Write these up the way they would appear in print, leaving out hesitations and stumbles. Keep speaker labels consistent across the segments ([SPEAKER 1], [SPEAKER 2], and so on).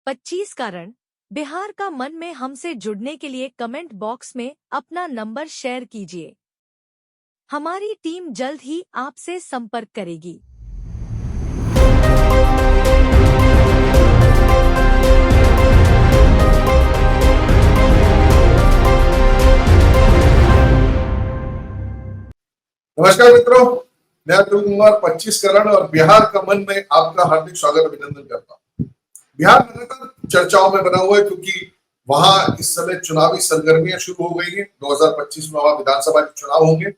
[SPEAKER 1] 25 कारण बिहार का मन में हमसे जुड़ने के लिए कमेंट बॉक्स में अपना नंबर शेयर कीजिए। हमारी टीम जल्द ही आपसे संपर्क करेगी।
[SPEAKER 2] नमस्कार मित्रों, मैं अतुल कुमार 25 करण और बिहार का मन में आपका हार्दिक स्वागत अभिनंदन करता हूँ। बिहार लगातार चर्चाओं में बना हुआ है क्योंकि वहां इस समय चुनावी सरगर्मियां शुरू हो गई हैं। 2025 में वहां विधानसभा के चुनाव होंगे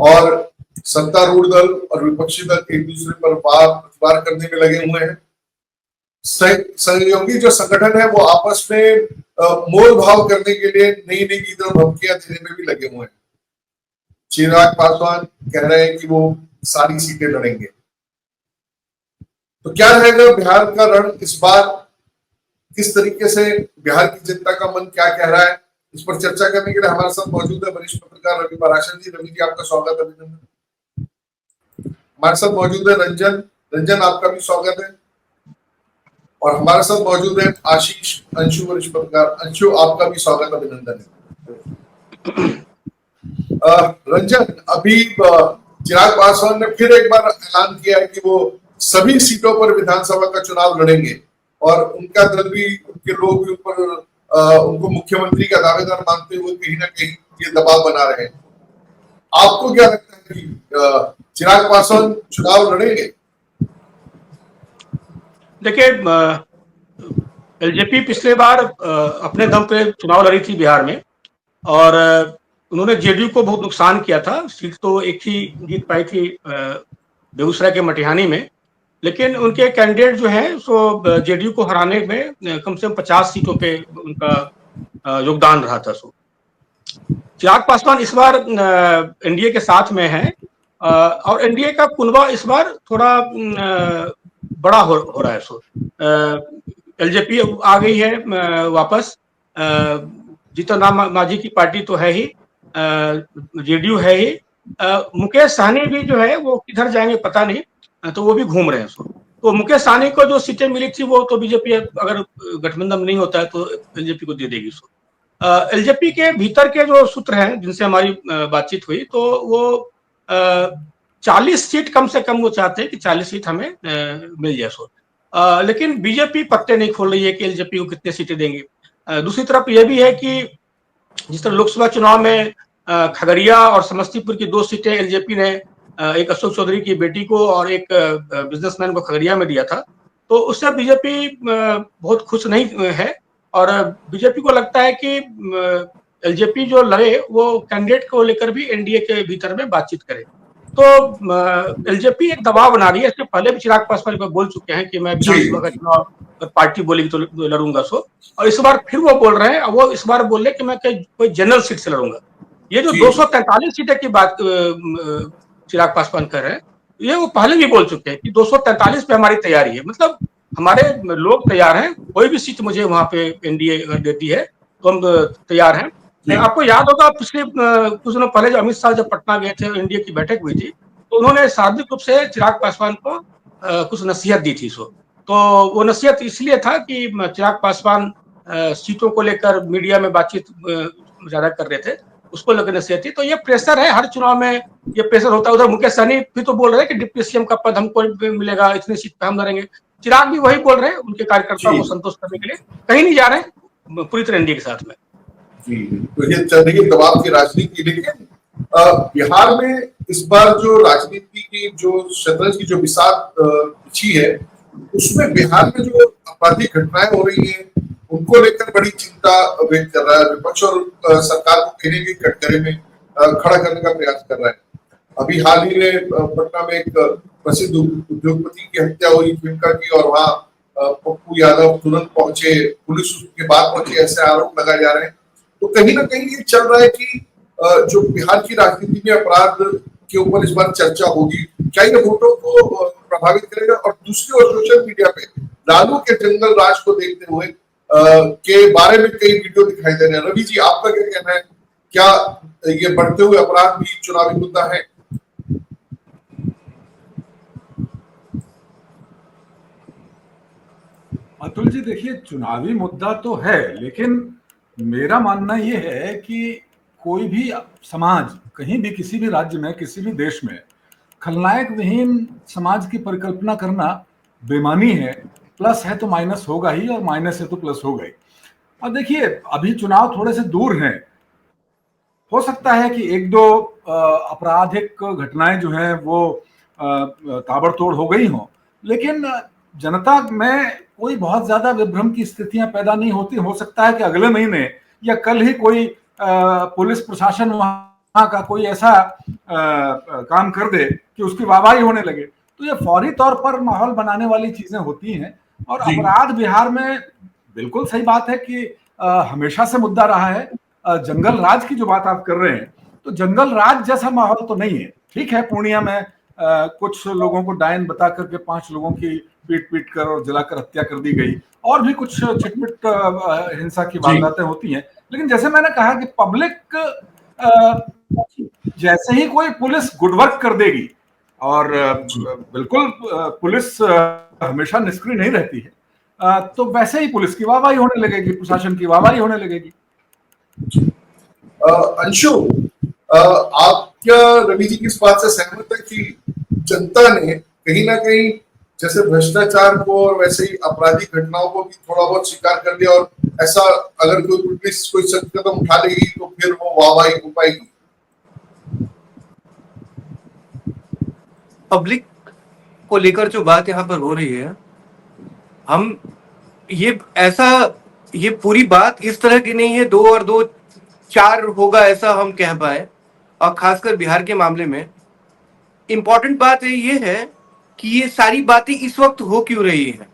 [SPEAKER 2] और सत्तारूढ़ दल और विपक्षी दल एक दूसरे पर वार प्रतिवार करने में लगे हुए हैं। सहयोगी जो संगठन है वो आपस में मोल भाव करने के लिए नई नई ईंधन धमकियां देने में भी लगे हुए हैं। चिराग पासवान कह रहे हैं कि वो सारी सीटें लड़ेंगे। तो क्या रहेगा बिहार का रण इस बार? किस तरीके से बिहार की जनता का मन क्या कह रहा है, इस पर चर्चा करने के लिए हमारे साथ मौजूद है वरिष्ठ पत्रकार रवि पराशर जी। रवि जी, आपका स्वागत, अभिनंदन। हमारे साथ मौजूद है रंजन, आपका भी स्वागत है। और हमारे साथ मौजूद है आशीष, अंशु, वरिष्ठ पत्रकार। अंशु, आपका भी स्वागत, अभिनंदन है। रंजन, अभी चिराग पासवान ने फिर एक बार ऐलान किया है कि वो सभी सीटों पर विधानसभा का चुनाव लड़ेंगे और उनका दल भी, उनके लोग भी ऊपर उनको मुख्यमंत्री का दावेदार मानते हुए कहीं ना कहीं ये दबाव बना रहे हैं। आपको क्या लगता है कि चिराग पासवान चुनाव लड़ेंगे?
[SPEAKER 3] देखिए, एलजेपी पिछले बार अपने दम पे चुनाव लड़ी थी बिहार में और उन्होंने जेडीयू को बहुत नुकसान किया था। सीट तो एक ही जीत पाई थी बेगूसराय के मटिहानी में, लेकिन उनके कैंडिडेट जो हैं सो जेडीयू को हराने में कम से कम 50 सीटों पे उनका योगदान रहा था। सो चिराग पासवान इस बार एनडीए के साथ में है और एनडीए का कुनबा इस बार थोड़ा बड़ा हो रहा है। सो एलजेपी आ गई है वापस, जीतन राम मांझी की पार्टी तो है ही, जेडीयू है ही, मुकेश सहनी भी जो है वो किधर जाएंगे पता नहीं, तो वो भी घूम रहे हैं। सो तो मुकेश सहनी को जो सीटें मिली थी वो तो बीजेपी, अगर गठबंधन नहीं होता है तो एलजेपी को दे देगी। सो एलजेपी के भीतर के जो सूत्र हैं जिनसे हमारी बातचीत हुई, तो वो 40 सीट कम से कम वो चाहते हैं कि 40 सीट हमें मिल जाए। सो लेकिन बीजेपी पत्ते नहीं खोल रही है कि एलजेपी को कितने सीटें देंगे। दूसरी तरफ यह भी है कि जिस तरह लोकसभा चुनाव में खगड़िया और समस्तीपुर की 2 सीटें एलजेपी ने एक अशोक चौधरी की बेटी को और एक बिजनेसमैन को खगड़िया में दिया था, तो उससे बीजेपी बहुत खुश नहीं है और बीजेपी को लगता है कि एलजेपी जो लड़े वो कैंडिडेट को लेकर भी एनडीए के भीतर में बातचीत करे। तो एलजेपी एक दबाव बना रही है। इससे पहले भी चिराग पासवान बोल चुके हैं कि मैं विधानसभा का चुनाव पार्टी बोलेगी तो लड़ूंगा। सो और इस बार फिर वो बोल रहे हैं, वो इस बार बोल रहे कि मैं कोई जनरल सीट से लड़ूंगा। ये जो 243 सीटें की बात चिराग पासवान कर रहे हैं, ये वो पहले भी बोल चुके हैं कि 243 पे हमारी तैयारी है। मतलब हमारे लोग तैयार हैं, कोई भी सीट मुझे वहां पे एनडीए अगर देती है तो हम तैयार हैं। आपको याद होगा पिछले कुछ दिनों पहले जब अमित शाह जब पटना गए थे, एनडीए की बैठक हुई थी, तो उन्होंने सार्वजनिक रूप से चिराग पासवान को कुछ नसीहत दी थी। सो तो वो नसीहत इसलिए था कि चिराग पासवान सीटों को लेकर मीडिया में बातचीत ज्यादा कर रहे थे, उसको लेकर नसीहत थी। तो ये प्रेशर है, हर चुनाव में ये प्रेशर होता है। उधर मुकेश सहनी भी तो बोल रहे हैं कि डिप्टी सीएम का पद हमको मिलेगा, इतनी सीट पे हम लड़ेंगे। चिराग भी वही बोल रहे हैं, उनके कार्यकर्ताओं को संतुष्ट करने के लिए कहीं नहीं जा रहे हैं, पूरी तरह एनडीए के साथ में।
[SPEAKER 2] जी, तो ये चल रही है दबाव की राजनीति। लेकिन बिहार में इस बार जो राजनीति की जो शतरंज की जो बिसात बिछी है, उसमें बिहार में जो आपराधिक घटनाएं हो रही हैं उनको लेकर बड़ी चिंता व्यक्त कर रहा है विपक्ष और सरकार को कहने के कटघरे में खड़ा करने का प्रयास कर रहा है। अभी हाल ही में पटना में एक प्रसिद्ध उद्योगपति की हत्या हुई फिल्मकार की, और वहाँ पप्पू यादव तुरंत पहुंचे, पुलिस उसके बाद पहुंची, ऐसे आरोप लगाए जा रहे हैं। तो कहीं ना कहीं ये चल रहा है कि जो बिहार की राजनीति में अपराध के ऊपर इस बार चर्चा होगी, क्या ये वोटों को प्रभावित करेगा? और दूसरी ओर सोशल मीडिया पे लालू के जंगल राज को देखते हुए के बारे में कई वीडियो दिखाई दे रहे हैं। रवि जी, आपका क्या कहना है? क्या ये बढ़ते हुए अपराध भी चुनावी मुद्दा है?
[SPEAKER 4] अतुल जी, देखिए, चुनावी मुद्दा तो है, लेकिन मेरा मानना यह है कि कोई भी समाज कहीं भी, किसी भी राज्य में, किसी भी देश में खलनायक विहीन समाज की परिकल्पना करना बेमानी है। प्लस है तो माइनस होगा ही, और माइनस है तो प्लस होगा ही। और देखिए, अभी चुनाव थोड़े से दूर हैं। हो सकता है कि एक दो आपराधिक घटनाएं जो हैं वो ताबड़तोड़ हो गई हों, लेकिन जनता में कोई बहुत ज्यादा विभ्रम की स्थितियां पैदा नहीं होती। हो सकता है कि अगले महीने या कल ही कोई पुलिस प्रशासन वहां का कोई ऐसा काम कर दे कि उसकी वाहवाही होने लगे। तो ये फौरी तौर पर माहौल बनाने वाली चीजें होती हैं। और
[SPEAKER 2] जी
[SPEAKER 4] अपराध बिहार में, बिल्कुल सही बात है कि हमेशा से मुद्दा रहा है। जंगल राज की जो बात आप कर रहे हैं, तो जंगल राज जैसा माहौल तो नहीं है। ठीक है, पूर्णिया में कुछ लोगों को डायन बता करके 5 लोगों की पीट पीट कर और जलाकर हत्या कर दी गई, और भी कुछ छिटमिट हिंसा की
[SPEAKER 2] जी
[SPEAKER 4] वारदातें होती हैं। लेकिन जैसे मैंने कहा कि पब्लिक जैसे ही कोई पुलिस गुड वर्क कर देगी, और
[SPEAKER 2] जी।
[SPEAKER 4] बिल्कुल पुलिस हमेशा निष्क्रिय नहीं रहती है, तो वैसे ही पुलिस की वाहवाही होने लगेगी, प्रशासन की वाहवाही होने लगेगी।
[SPEAKER 2] अंशु, आप क्या रवि जी की इस बात से सहमत है कि जनता ने कहीं ना कहीं जैसे भ्रष्टाचार को और वैसे ही आपराधिक घटनाओं को भी थोड़ा बहुत स्वीकार कर लिया, और ऐसा अगर कोई पुलिस कोई सख्त कदम उठा लेगी तो फिर वो वाहवाही हो पाएगी?
[SPEAKER 5] पब्लिक को लेकर जो बात यहाँ पर हो रही है, हम ये ऐसा ये पूरी बात इस तरह की नहीं है 2 और 2 4 होगा ऐसा हम कह पाए। और खासकर बिहार के मामले में इंपॉर्टेंट बात ये है कि ये सारी बातें इस वक्त हो क्यों रही है।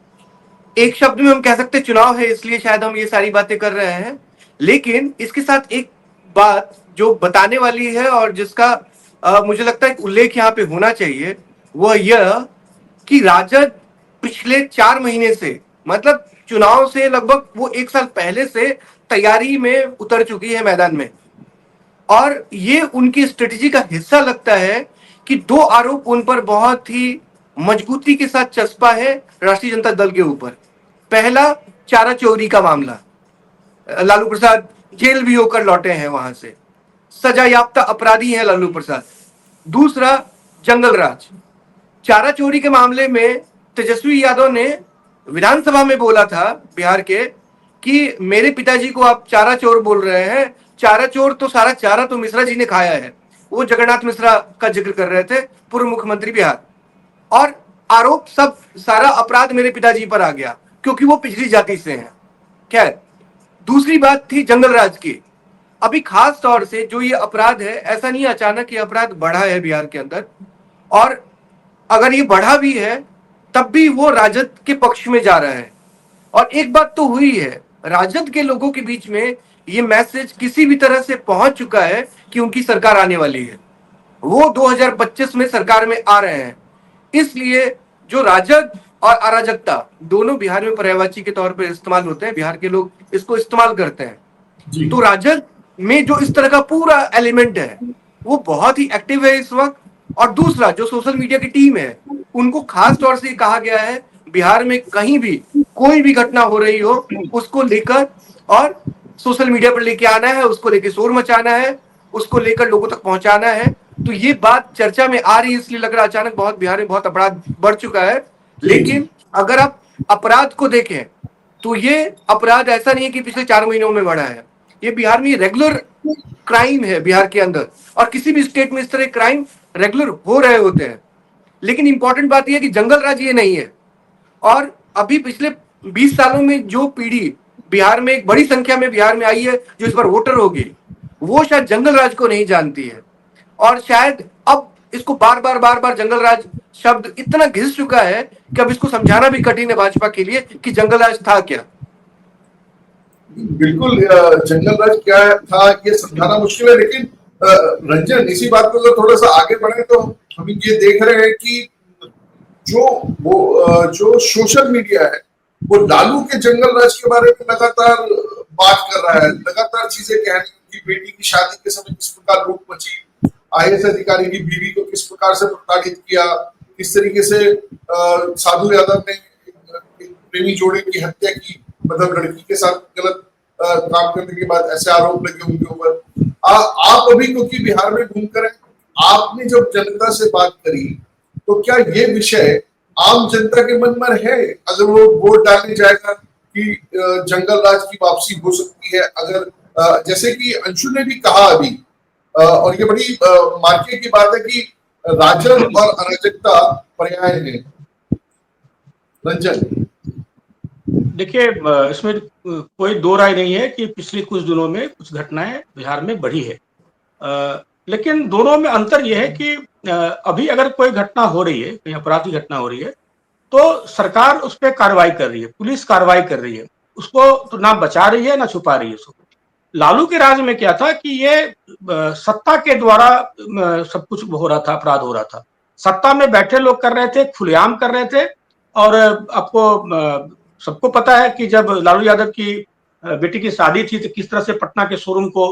[SPEAKER 5] एक शब्द में हम कह सकते हैं चुनाव है, इसलिए शायद हम ये सारी बातें कर रहे हैं। लेकिन इसके साथ एक बात जो बताने वाली है और जिसका मुझे लगता है उल्लेख यहाँ पे होना चाहिए, वह यह कि राजद पिछले 4 महीने से, मतलब चुनाव से लगभग वो 1 साल पहले से तैयारी में उतर चुकी है मैदान में। और ये उनकी स्ट्रेटेजी का हिस्सा लगता है कि 2 आरोप उन पर बहुत ही मजबूती के साथ चस्पा है राष्ट्रीय जनता दल के ऊपर। पहला, चारा चोरी का मामला, लालू प्रसाद जेल भी होकर लौटे हैं वहां से, सजायाफ्ता अपराधी हैं लालू प्रसाद। दूसरा, जंगल राज। चारा चोरी के मामले में तेजस्वी यादव ने विधानसभा में बोला था बिहार के कि मेरे पिताजी को आप चारा चोर बोल रहे हैं, चारा चोर तो सारा चारा तो मिश्रा जी ने खाया है। वो जगन्नाथ मिश्रा का जिक्र कर रहे थे, पूर्व मुख्यमंत्री बिहार। और आरोप सब सारा अपराध मेरे पिताजी पर आ गया क्योंकि वो पिछड़ी जाति से हैं। खैर, दूसरी बात थी जंगल राज की। अभी खास तौर से जो ये अपराध है, ऐसा नहीं अचानक ये अपराध बढ़ा है बिहार के अंदर, और अगर ये बढ़ा भी है तब भी वो राजद के पक्ष में जा रहा है। और एक बात तो हुई है, राजद के लोगों के बीच में ये मैसेज किसी भी तरह से पहुंच चुका है कि उनकी सरकार आने वाली है, वो 2025 में सरकार में आ रहे हैं। इसलिए जो राजद और अराजकता दोनों बिहार में पर्यायवाची के तौर पर इस्तेमाल होते हैं, बिहार के लोग इसको इस्तेमाल करते हैं। तो राजद में जो इस तरह का पूरा एलिमेंट है वो बहुत ही एक्टिव है इस वक्त। और दूसरा, जो सोशल मीडिया की टीम है, उनको खास तौर से कहा गया है बिहार में कहीं भी कोई भी घटना हो रही हो उसको लेकर और सोशल मीडिया पर लेके आना है, उसको लेकर शोर मचाना है, उसको लेकर लोगों तक पहुंचाना है। तो ये बात चर्चा में आ रही है, इसलिए लग रहा है अचानक बहुत बिहार में बहुत अपराध बढ़ चुका है। लेकिन अगर आप अपराध को देखें तो ये अपराध ऐसा नहीं है कि पिछले 4 महीनों में बढ़ा है। ये बिहार में रेगुलर क्राइम है बिहार के अंदर, और किसी भी स्टेट में इस तरह क्राइम रेगुलर हो रहे होते हैं। लेकिन इंपॉर्टेंट बात यह है कि जंगल राज ये नहीं है। और अभी पिछले 20 सालों में जो पीढ़ी बिहार में एक बड़ी संख्या में बिहार में आई है, जो इस बार वोटर होगी, वो शायद जंगल राज को नहीं जानती है। और शायद अब इसको बार बार जंगल राज शब्द इतना घिस चुका है कि अब इसको समझाना भी कठिन है भाजपा के लिए कि जंगल राज था क्या।
[SPEAKER 2] बिल्कुल, जंगल राज क्या था ये समझाना मुश्किल है। लेकिन रंजन, इसी बात को अगर थोड़ा सा आगे बढ़े तो हम ये देख रहे हैं कि जो सोशल मीडिया है वो लालू के जंगल राज के बारे में लगातार बात कर रहा है, लगातार चीजें कह रही है कि बेटी की शादी के समय किस प्रकार लूट मची, आईएएस अधिकारी की बीवी को किस प्रकार से प्रताड़ित किया, किस तरीके से साधु यादव ने प्रेमी जोड़े की हत्या की, मतलब लड़की के साथ गलत काम करने के बाद ऐसे आरोप लगे उनके ऊपर। आप अभी क्योंकि बिहार में घूमकर आपने जब जनता से बात करी, तो क्या ये विषय आम जनता के मन में है? अगर वो वोट डालने जाएगा कि जंगल राज की वापसी हो सकती है, अगर जैसे कि अंशु ने भी कहा अभी, और ये बड़ी मार्के की बात है कि राजद और अराजकता पर्याय है। रंजन,
[SPEAKER 3] देखिए, इसमें कोई दो राय नहीं है कि पिछले कुछ दिनों में कुछ घटनाएं बिहार में बढ़ी है, लेकिन दोनों में अंतर यह है कि अभी अगर कोई घटना हो रही है, कहीं अपराधी घटना हो रही है, तो सरकार उस पर कार्रवाई कर रही है, पुलिस कार्रवाई कर रही है, उसको तो ना बचा रही है ना छुपा रही है उसको। लालू के राज में क्या था कि ये सत्ता के द्वारा सब कुछ हो रहा था, अपराध हो रहा था, सत्ता में बैठे लोग कर रहे थे, खुलेआम कर रहे थे। और आपको सबको पता है कि जब लालू यादव की बेटी की शादी थी तो किस तरह से पटना के शोरूम को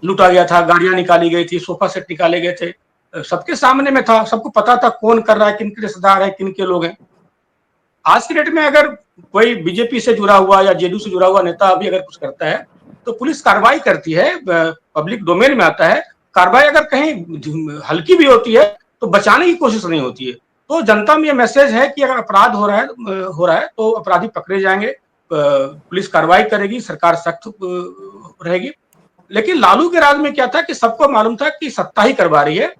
[SPEAKER 3] लूटा गया था, गाड़ियां निकाली गई थी, सोफा सेट निकाले गए थे, सबके सामने में था, सबको पता था कौन कर रहा है, किन के रिश्तेदार है, किन के लोग हैं। आज की डेट में अगर कोई बीजेपी से जुड़ा हुआ या जेडीयू से जुड़ा हुआ नेता अभी अगर कुछ करता है तो पुलिस कार्रवाई करती है, पब्लिक डोमेन में आता है। कार्रवाई अगर कहीं हल्की भी होती है तो बचाने की कोशिश नहीं होती है। तो जनता में ये मैसेज है कि अगर अपराध हो रहा है तो अपराधी पकड़े जाएंगे, पुलिस कार्रवाई करेगी, सरकार सख्त रहेगी। लेकिन लालू के राज में क्या था कि सबको मालूम था कि सत्ता ही करवा रही है।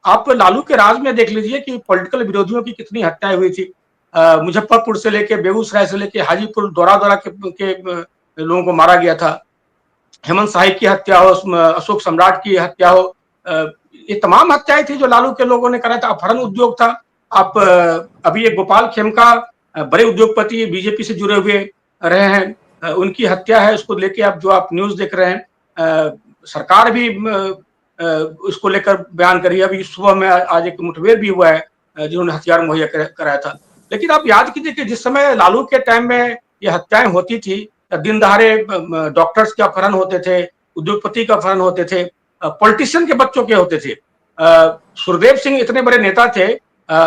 [SPEAKER 3] आप लालू के राज में देख लीजिए कि पॉलिटिकल विरोधियों की कितनी हत्याएं हुई थी, मुजफ्फरपुर से लेके, बेगूसराय से लेके हाजीपुर, दौरा दौरा के लोगों को मारा गया था। हेमंत साहिब की हत्या हो, अशोक सम्राट की हत्या हो, ये तमाम हत्याएं थी जो लालू के लोगों ने करा था। अपहरण उद्योग था। आप अभी एक गोपाल खेमका, बड़े उद्योगपति बीजेपी से जुड़े हुए रहे हैं, उनकी हत्या है, उसको लेके आप जो आप न्यूज देख रहे हैं, सरकार भी उसको लेकर बयान करी। अभी सुबह में आज एक मुठभेड़ भी हुआ है, जिन्होंने हथियार मुहैया कराया था। लेकिन आप याद कीजिए कि जिस समय लालू के टाइम में ये हत्याएं होती थी, दिन दहाड़े डॉक्टर्स के अपहरण होते थे, उद्योगपति का अपहरण होते थे, पॉलिटिशियन के बच्चों के होते थे। सुरदेव सिंह इतने बड़े नेता थे,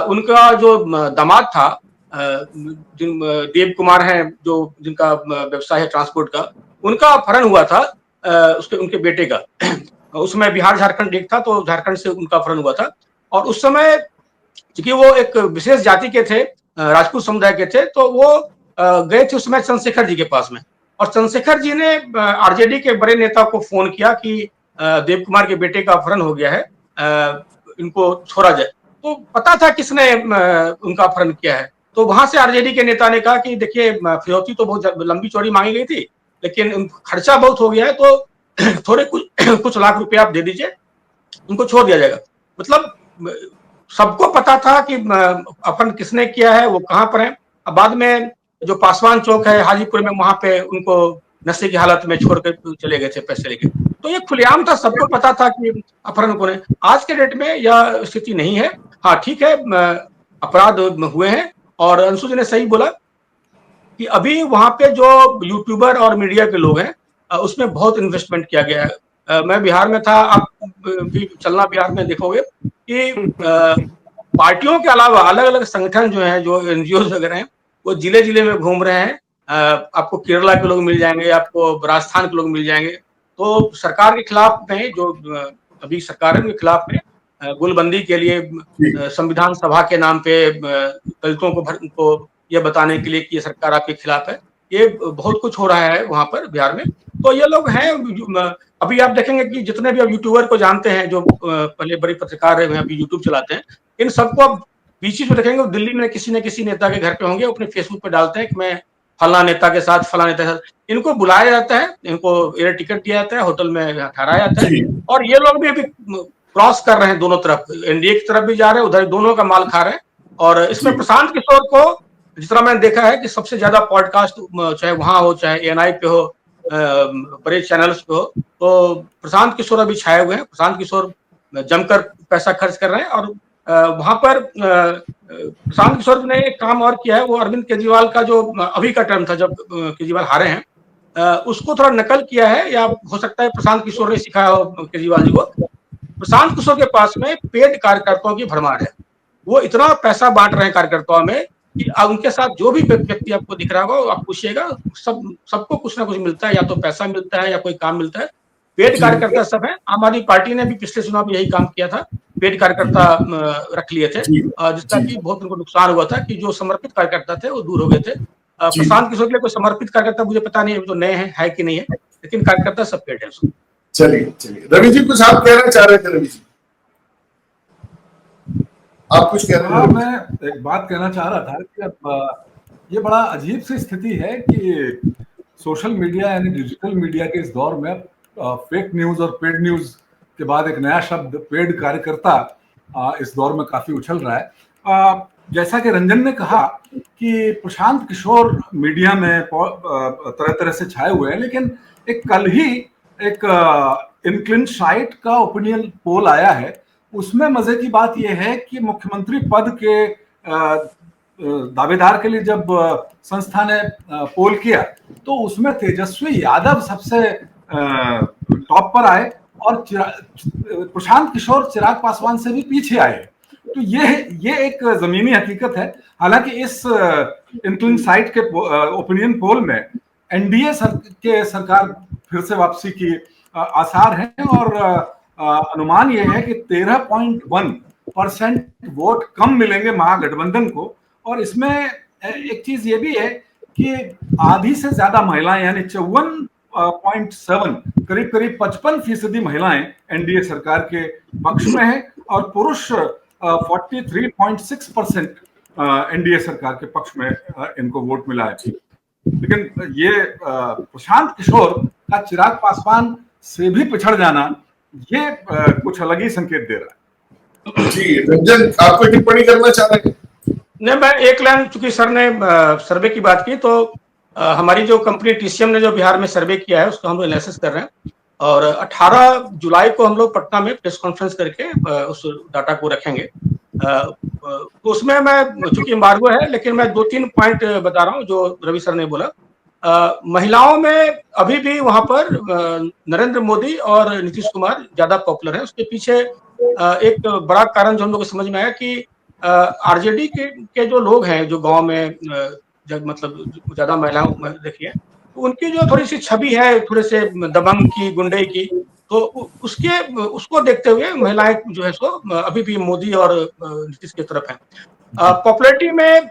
[SPEAKER 3] उनका जो दामाद था, देव कुमार हैं, जो जिनका व्यवसाय है ट्रांसपोर्ट का, उनका अपहरण हुआ था, उनके बेटे का। उसमें बिहार झारखंड एक था, तो झारखंड से उनका अपहरण हुआ था। और उस समय क्योंकि वो एक विशेष जाति के थे, राजपूत समुदाय के थे, तो वो गए थे उस समय चंद्रशेखर जी के पास में। और चंद्रशेखर जी ने आरजेडी के बड़े नेता को फोन किया कि देव कुमार के बेटे का अपहरण हो गया है, इनको छोड़ा जाए। तो पता था किसने उनका अपहरण किया है। तो वहां से आरजेडी के नेता ने कहा कि देखिए, फिरौती तो बहुत लंबी चौड़ी मांगी गई थी, लेकिन खर्चा बहुत हो गया है, तो थोड़े कुछ लाख रुपए आप दे दीजिए, उनको छोड़ दिया जाएगा। मतलब सबको पता था कि अपहरण किसने किया है, वो कहां पर है। अब बाद में जो पासवान चौक है हाजीपुर में, वहां पे उनको नशे की हालत में छोड़कर चले गए थे पैसे लेके। तो ये खुलेआम था, सबको पता था कि अपहरण कौन है। आज के डेट में यह स्थिति नहीं है। हाँ ठीक है, अपराध हुए हैं, और अंशु जी ने सही बोला कि अभी वहां पे जो यूट्यूबर और मीडिया के लोग हैं, उसमें बहुत इन्वेस्टमेंट किया गया है। मैं बिहार में था, आप भी चलना बिहार में देखोगे कि पार्टियों के अलावा अलग अलग संगठन जो हैं, जो एनजीओ वगैरह हैं, वो जिले जिले में घूम रहे हैं। आपको केरला के लोग मिल जाएंगे, आपको राजस्थान के लोग मिल जाएंगे। तो सरकार के खिलाफ में, जो अभी सरकार है उनके खिलाफ में गुलबंदी के लिए संविधान सभा के नाम पे दलितों को ये बताने के लिए कि ये सरकार आपके खिलाफ है, ये बहुत कुछ हो रहा है वहां पर बिहार में। तो ये लोग हैं। अभी आप देखेंगे कि जितने भी अब यूट्यूबर को जानते हैं, जो पहले बड़े पत्रकार रहे हैं, अभी यूट्यूब चलाते हैं, इन सबको अब बीच में देखेंगे दिल्ली में किसी न किसी नेता के घर पे होंगे, अपने फेसबुक पे डालते हैं कि मैं फला नेता के साथ, फला नेता के साथ। इनको बुलाया जाता है, इनको एयर टिकट दिया जाता है, होटल में ठहराया जाता है, और ये लोग भी अभी क्रॉस कर रहे हैं दोनों तरफ, एनडीए की तरफ भी जा रहे हैं, उधर दोनों का माल खा रहे हैं। और इसमें प्रशांत किशोर को, जिस तरह मैंने देखा है कि सबसे ज्यादा पॉडकास्ट, चाहे वहां हो चाहे एएनआई पे हो, बड़े चैनल्स पे हो, तो प्रशांत किशोर अभी छाए हुए हैं। प्रशांत किशोर जमकर पैसा खर्च कर रहे हैं। और वहां पर प्रशांत किशोर ने एक काम और किया है, वो अरविंद केजरीवाल का जो अभी का टर्म था जब केजरीवाल हारे हैं, उसको थोड़ा नकल किया है, या हो सकता है प्रशांत किशोर ने सिखाया हो केजरीवाल जी को। प्रशांत किशोर के पास में पेड कार्यकर्ताओं की भरमार है। वो इतना पैसा बांट रहे हैं कार्यकर्ताओं में कि उनके साथ जो भी व्यक्ति आपको दिख रहा होगा, आप पूछिएगा, सबको कुछ ना कुछ मिलता है, या तो पैसा मिलता है या कोई काम मिलता है। पेड कार्यकर्ता सब है। आम आदमी पार्टी ने भी पिछले चुनाव में यही काम किया था, पेड कार्यकर्ता रख लिए थे, जिसका कि बहुत उनको नुकसान हुआ था कि जो समर्पित कार्यकर्ता थे वो दूर हो गए थे। प्रशांत किशोर के लिए कोई समर्पित कार्यकर्ता मुझे पता नहीं है, तो नए हैं है कि नहीं है, लेकिन कार्यकर्ता सब पेड है उसको।
[SPEAKER 2] चलिए रवि जी, कुछ आप कहना चाह रहे थे? रवि जी, आप कुछ कह रहे थे?
[SPEAKER 4] मैं एक बात कहना चाह रहा था कि अब ये बड़ा अजीब सी स्थिति है कि सोशल मीडिया यानी डिजिटल मीडिया के इस दौर में फेक न्यूज और पेड न्यूज के बाद एक नया शब्द पेड कार्यकर्ता इस दौर में काफी उछल रहा है। जैसा कि रंजन ने कहा कि प्रशांत किशोर मीडिया में तरह तरह से छाए हुए हैं, लेकिन एक कल ही एक इनक्लिन साइट का ओपिनियन पोल आया है। उसमें मजे की बात यह है कि मुख्यमंत्री पद के दावेदार के लिए जब संस्था ने पोल किया तो उसमें तेजस्वी यादव सबसे टॉप पर आए और प्रशांत किशोर चिराग पासवान से भी पीछे आए। तो ये एक जमीनी हकीकत है। हालांकि इस इनक्लिन साइट के ओपिनियन पोल में एनडीए के सरकार फिर से वापसी की आसार हैं और अनुमान यह है कि 13.1% वोट कम मिलेंगे महागठबंधन को। और इसमें एक चीज ये भी है कि आधी से ज्यादा महिलाएं यानी 54.7 करीब 55% महिलाएं एनडीए सरकार के पक्ष में है और पुरुष 43.6% एनडीए सरकार के पक्ष में इनको वोट मिला है। लेकिन ये प्रशांत किशोर का चिराग पासवान से भी पिछड़ जाना ये कुछ अलग ही संकेत दे रहा है।
[SPEAKER 2] जी रंजन, आप कोई टिप्पणी करना चाह रहे हैं?
[SPEAKER 3] नहीं, मैं एक लाइन, चूंकि सर ने सर्वे की बात की, तो हमारी जो कंपनी टीसीएम ने जो बिहार में सर्वे किया है उसको हम लोग एनालिसिस कर रहे हैं और 18 जुलाई को हम लोग पटना में प्रेस कॉन्फ्रेंस करके उस डाटा को रखेंगे। तो उसमें मैं, चूंकि एम्बार्गो है, लेकिन मैं 2-3 पॉइंट बता रहा हूँ जो रवि सर ने बोला। महिलाओं में अभी भी वहां पर नरेंद्र मोदी और नीतीश कुमार ज्यादा पॉपुलर है। उसके पीछे एक बड़ा कारण जो हम लोग को समझ में आया कि आरजेडी के जो लोग हैं जो गांव में मतलब ज्यादा महिलाओं में देखिए, तो उनकी जो थोड़ी सी छवि है थोड़े से दबंग की, गुंडे की, तो उसको देखते हुए महिलाएं जो है सो अभी भी मोदी और नीतीश की तरफ है। पॉपुलरिटी में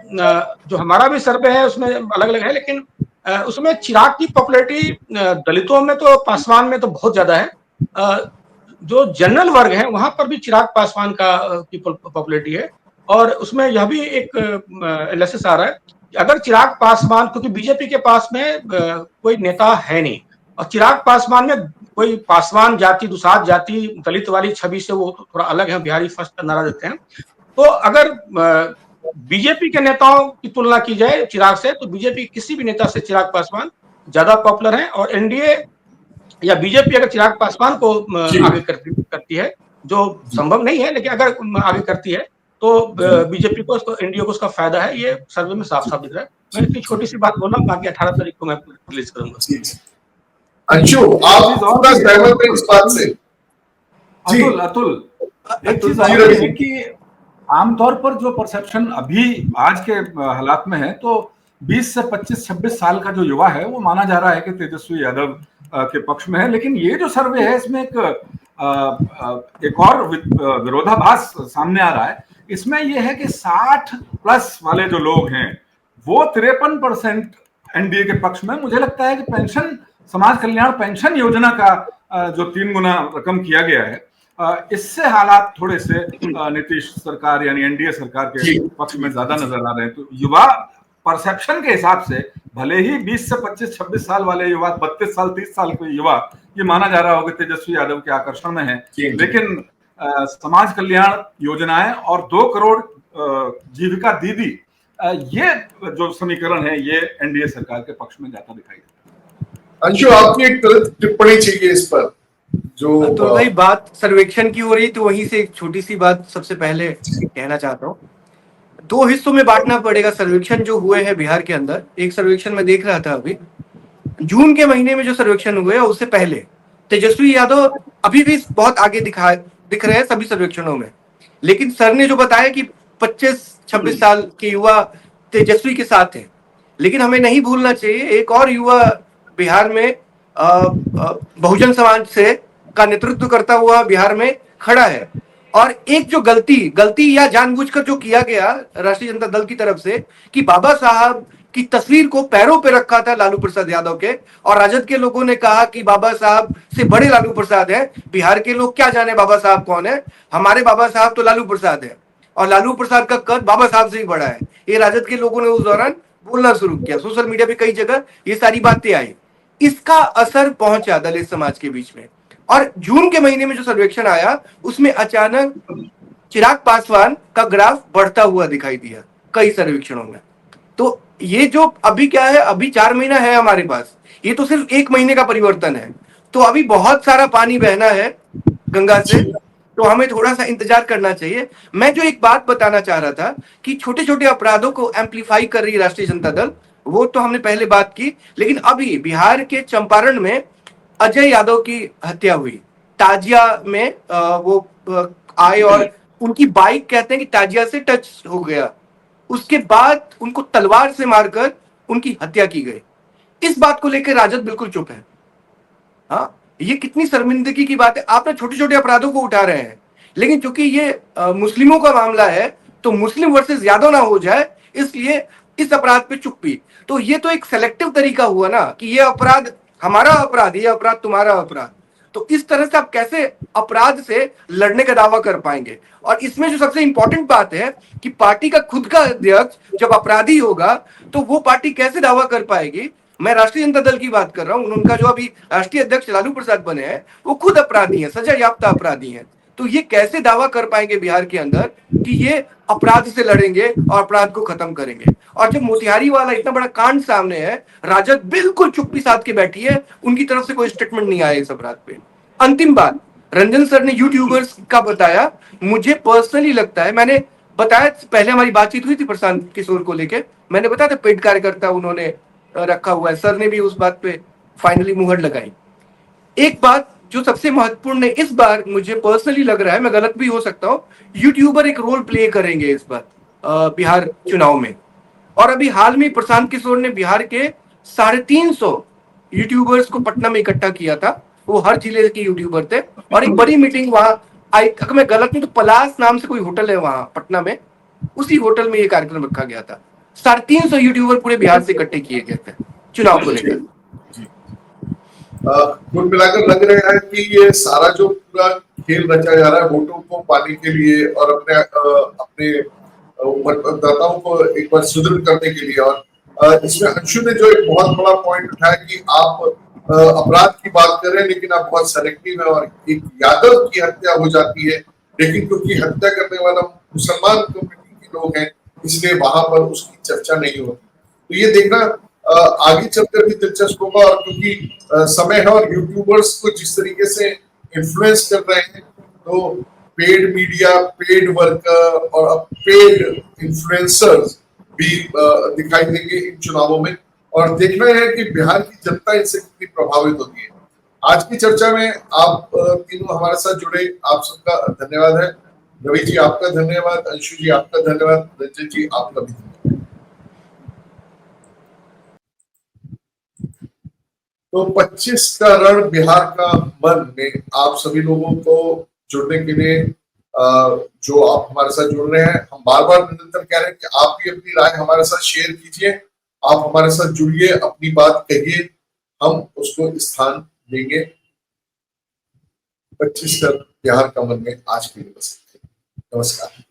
[SPEAKER 3] जो हमारा भी सर्वे है उसमें अलग अलग है, लेकिन उसमें चिराग की पॉपुलरिटी दलितों में तो पासवान में तो बहुत ज्यादा है। जो जनरल वर्ग है वहां पर भी चिराग पासवान का की पॉपुलरिटी है। और उसमें यह भी एक एनालिसिस आ रहा है कि अगर चिराग पासवान, क्योंकि बीजेपी के पास में कोई नेता है नहीं और चिराग पासवान में कोई पासवान जाति, दुसाध जाति, दलित वाली छवि से वो थोड़ा अलग है, बिहारी फर्स्ट का नारा देते हैं, तो अगर बीजेपी के नेताओं की तुलना की जाए चिराग से, तो बीजेपी किसी भी नेता से चिराग पासवान ज्यादा पॉपुलर है। और एनडीए या बीजेपी अगर चिराग पासवान को आगे करती है, जो संभव नहीं है, लेकिन अगर आगे करती है तो बीजेपी को, एनडीए को उसका फायदा है। ये सर्वे में साफ साफ दिख रहा है। मैं इतनी छोटी सी बात बोला, बाकी 18 तारीख को मैं रिलीज करूंगा।
[SPEAKER 2] अंशु, आप पूरा सहमत हैं इस बात से?
[SPEAKER 4] अतुल, एक चीज और है कि आमतौर पर जो परसेप्शन अभी आज के हालात में है, तो 20 से 25-26 साल का जो युवा है वो माना जा रहा है कि तेजस्वी यादव के पक्ष में है। लेकिन ये जो सर्वे है इसमें एक और विरोधाभास सामने आ रहा है। इसमें यह है कि 60 प्लस वाले जो लोग हैं वो 53% एनडीए के पक्ष में। मुझे लगता है कि पेंशन, समाज कल्याण पेंशन योजना का जो 3 गुना रकम किया गया है, इससे हालात थोड़े से नीतीश सरकार यानी एनडीए सरकार के पक्ष में ज्यादा नजर आ रहे हैं। तो युवा परसेप्शन के हिसाब से भले ही 20 से 25-26 साल वाले युवा, 32 साल 30 साल के युवा ये माना जा रहा होगा तेजस्वी यादव के आकर्षण में है, लेकिन समाज कल्याण योजनाएं और 2 करोड़ जीविका दीदी, ये जो समीकरण है ये एनडीए सरकार के पक्ष में ज्यादा दिखाई देता है।
[SPEAKER 2] अंशु, आपकी एक टिप्पणी चाहिए इस पर। जो
[SPEAKER 5] तो भाई बात सर्वेक्षण की हो रही, तो वहीं से एक छोटी सी बात सबसे पहले कहना चाहता हूँ। 2 हिस्सों में बांटना पड़ेगा सर्वेक्षण जो हुए हैं बिहार के अंदर। एक सर्वेक्षण में देख रहा था अभी, जून के महीने में जो सर्वेक्षण हुए हैं उससे पहले तेजस्वी यादव अभी भी बहुत आगे दिख रहे हैं सभी सर्वेक्षणों में। लेकिन सर ने जो बताया कि 25-26 साल के युवा तेजस्वी के साथ हैं। लेकिन हमें नहीं भूलना चाहिए एक और युवा बिहार में बहुजन समाज से का नेतृत्व करता हुआ बिहार में खड़ा है। और एक जो गलती या जानबूझकर जो किया गया राष्ट्रीय जनता दल की तरफ से कि बाबा साहब की तस्वीर को पैरों पे रखा था लालू प्रसाद यादव के, और राजद के लोगों ने कहा कि बाबा साहब से बड़े लालू प्रसाद हैं। बिहार के लोग क्या जाने बाबा साहब कौन है, हमारे बाबा साहब तो लालू प्रसाद है, और लालू प्रसाद का कद बाबा साहब से ही बड़ा है। ये राजद के लोगों ने उस दौरान बोलना शुरू किया, सोशल मीडिया पे कई जगह ये सारी बातें आई। इसका असर पहुंचा दलित समाज के बीच में, और जून के महीने में जो सर्वेक्षण आया उसमें अचानक चिराग पासवान का ग्राफ बढ़ता हुआ दिखाई दिया कई सर्वेक्षणों में। तो ये जो अभी क्या है, अभी 4 महीना है हमारे पास, ये तो सिर्फ 1 महीने का परिवर्तन है। तो अभी बहुत सारा पानी बहना है गंगा से, तो हमें थोड़ा सा इंतजार करना चाहिए। मैं जो एक बात बताना चाह रहा था कि छोटे छोटे अपराधों को एम्पलीफाई कर रही है राष्ट्रीय जनता दल, वो तो हमने पहले बात की। लेकिन अभी बिहार के चंपारण में अजय यादव की हत्या हुई, ताजिया में वो आए और उनकी बाइक कहते हैं कि ताजिया से टच हो गया, उसके बाद उनको तलवार से मारकर उनकी हत्या की गई। इस बात को लेकर राजद बिल्कुल चुप है। हाँ, ये कितनी शर्मिंदगी की बात है। आप ना छोटे छोटे अपराधों को उठा रहे हैं, लेकिन चूंकि ये मुस्लिमों का मामला है तो मुस्लिम वर्सेस यादव ना हो जाए, इसलिए इस अपराध पे चुप्पी। तो ये तो एक सेलेक्टिव तरीका हुआ ना कि ये अपराध हमारा अपराध, ये अपराध तुम्हारा अपराध। तो इस तरह से आप कैसे अपराध से लड़ने का दावा कर पाएंगे। और इसमें जो सबसे इंपॉर्टेंट बात है कि पार्टी का खुद का अध्यक्ष जब अपराधी होगा तो वो पार्टी कैसे दावा कर पाएगी। मैं राष्ट्रीय जनता दल की बात कर रहा हूं, उनका जो अभी राष्ट्रीय अध्यक्ष लालू प्रसाद बने हैं वो खुद अपराधी हैं, सजा याफ्ता अपराधी हैं। तो ये कैसे दावा कर पाएंगे बिहार के अंदर कि ये अपराध से लड़ेंगे और अपराध को खत्म करेंगे। और जब मोतिहारी वाला इतना बड़ा कांड सामने है, राजद बिल्कुल चुप्पी साध के बैठी है, उनकी तरफ से कोई स्टेटमेंट नहीं आया इस अपराध पे। अंतिम बात, रंजन सर ने यूट्यूबर्स का बताया, मुझे पर्सनली लगता है, मैंने बताया पहले हमारी बातचीत हुई थी प्रशांत किशोर को लेके, मैंने बताया था पेड कार्यकर्ता उन्होंने रखा हुआ है, सर ने भी उस बात पे फाइनली मुहर लगाई। एक बात जो सबसे महत्वपूर्ण है इस बार, मुझे पर्सनली लग रहा है, मैं गलत भी हो सकता हूं, यूट्यूबर एक रोल प्ले करेंगे इस बार बिहार चुनाव में। और अभी हाल में प्रशांत किशोर ने बिहार के 350 यूट्यूबर्स को पटना में इकट्ठा किया था, वो हर जिले के यूट्यूबर थे, और एक बड़ी मीटिंग वहां, अगर मैं गलत नहीं तो पलास नाम से कोई होटल है वहां पटना में, उसी होटल में ये कार्यक्रम रखा गया था। 350 यूट्यूबर पूरे बिहार से इकट्ठे किए गए थे चुनाव को लेकर।
[SPEAKER 2] कुल मिलाकर लग रहा है कि ये सारा जो पूरा खेल रचा जा रहा है वोटों को पाने के लिए और अपने मतदाताओं को एक बार सुदृढ़ करने के लिए। और इसमें अंशु ने जो एक बहुत बड़ा पॉइंट उठाया कि आप अपराध की बात कर रहे हैं लेकिन आप बहुत सेलेक्टिव है, और एक यादव की हत्या हो जाती है लेकिन क्योंकि हत्या करने वाला मुसलमान कम्युनिटी के लोग हैं इसलिए वहां पर उसकी चर्चा नहीं होती। तो ये देखना आगे चलकर भी दिलचस्प होगा। और क्योंकि समय है और यूट्यूबर्स को जिस तरीके से इन्फ्लुएंस कर रहे हैं, तो पेड मीडिया, पेड वर्कर और अब पेड इन्फ्लुएंसर्स भी दिखाई देंगे इन चुनावों में। और देखना है कि बिहार की जनता इनसे कितनी प्रभावित होती है। आज की चर्चा में आप तीनों हमारे साथ जुड़े, आप सबका धन्यवाद है। रवि जी आपका धन्यवाद, अंशु जी आपका धन्यवाद, रंजन जी आपका भी धन्यवाद। तो 25 का रण बिहार का मन में आप सभी लोगों को जुड़ने के लिए जो आप हमारे साथ जुड़ रहे हैं, हम बार बार निरंतर कह रहे हैं कि आप भी अपनी राय हमारे साथ शेयर कीजिए, आप हमारे साथ जुड़िए, अपनी बात कहिए, हम उसको स्थान देंगे। 25 का बिहार का मन में आज के लिए बस। नमस्कार।